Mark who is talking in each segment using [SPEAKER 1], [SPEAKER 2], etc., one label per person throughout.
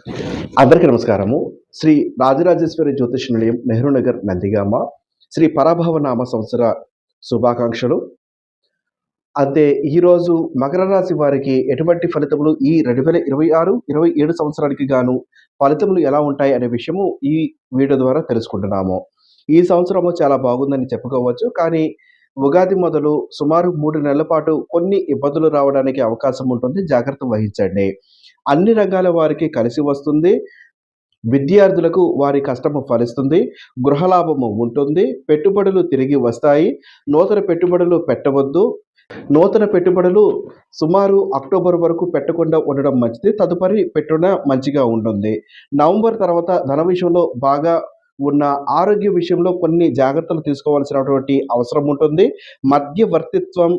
[SPEAKER 1] అందరికీ నమస్కారము. శ్రీ రాజరాజేశ్వరి జ్యోతిష్ నిలయం, నెహ్రూ నగర్, నందిగామ. శ్రీ పరాభవ నామ సంవత్సర శుభాకాంక్షలు. అయితే ఈరోజు మకర రాశి వారికి ఎటువంటి ఫలితములు ఈ 2026, 27 సంవత్సరానికి గాను ఫలితములు ఎలా ఉంటాయి అనే విషయము ఈ వీడియో ద్వారా తెలుసుకుంటున్నాము. ఈ సంవత్సరము చాలా బాగుందని చెప్పుకోవచ్చు. కానీ ఉగాది మొదలు సుమారు 3 నెలల పాటు కొన్ని ఇబ్బందులు రావడానికి అవకాశం ఉంటుంది. జాగ్రత్త వహించండి. అన్ని రంగాల వారికి కలిసి వస్తుంది. విద్యార్థులకు వారి కష్టము ఫలిస్తుంది. గృహలాభము ఉంటుంది. పెట్టుబడులు తిరిగి వస్తాయి. నూతన పెట్టుబడులు పెట్టవద్దు. నూతన పెట్టుబడులు సుమారు అక్టోబర్ వరకు పెట్టకుండా ఉండడం మంచిది. తదుపరి పెట్టున మంచిగా ఉంటుంది. నవంబర్ తర్వాత ధన విషయంలో బాగా ఉన్న ఆరోగ్య విషయంలో కొన్ని జాగ్రత్తలు తీసుకోవాల్సినటువంటి అవసరం ఉంటుంది. మధ్యవర్తిత్వం,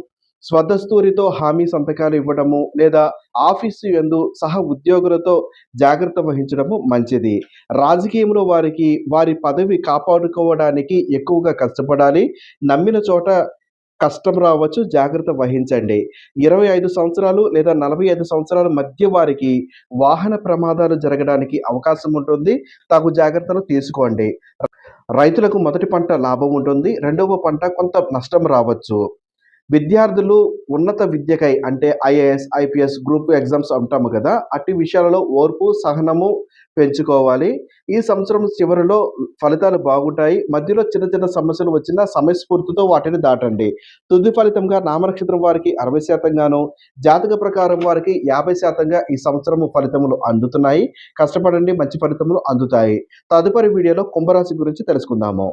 [SPEAKER 1] స్వదస్తూరితో హామీ సంతకాలు ఇవ్వడము లేదా ఆఫీసు యందు సహ ఉద్యోగులతో జాగ్రత్త వహించడము మంచిది. రాజకీయంలో వారికి వారి పదవి కాపాడుకోవడానికి ఎక్కువగా కష్టపడాలి. నమ్మిన చోట కష్టం రావచ్చు. జాగ్రత్త వహించండి. 25 సంవత్సరాలు లేదా 45 సంవత్సరాల మధ్య వారికి వాహన ప్రమాదాలు జరగడానికి అవకాశం ఉంటుంది. తగు జాగ్రత్తలు తీసుకోండి. రైతులకు మొదటి పంట లాభం ఉంటుంది. రెండవ పంట కొంత నష్టం రావచ్చు. విద్యార్థులు ఉన్నత విద్యకై అంటే ఐఏఎస్, ఐపీఎస్, గ్రూప్ ఎగ్జామ్స్ అంటాము కదా! అట్టి విషయాలలో ఓర్పు, సహనము పెంచుకోవాలి. ఈ సంవత్సరం చివరిలో ఫలితాలు బాగుంటాయి. మధ్యలో చిన్న చిన్న సమస్యలు వచ్చినా సమయస్ఫూర్తితో వాటిని దాటండి. తుది ఫలితంగా నామనక్షత్రం వారికి 60% గాను, జాతక ప్రకారం వారికి 50% ఈ సంవత్సరము ఫలితములు అందుతున్నాయి. కష్టపడండి, మంచి ఫలితములు అందుతాయి. తదుపరి వీడియోలో కుంభరాశి గురించి తెలుసుకుందాము.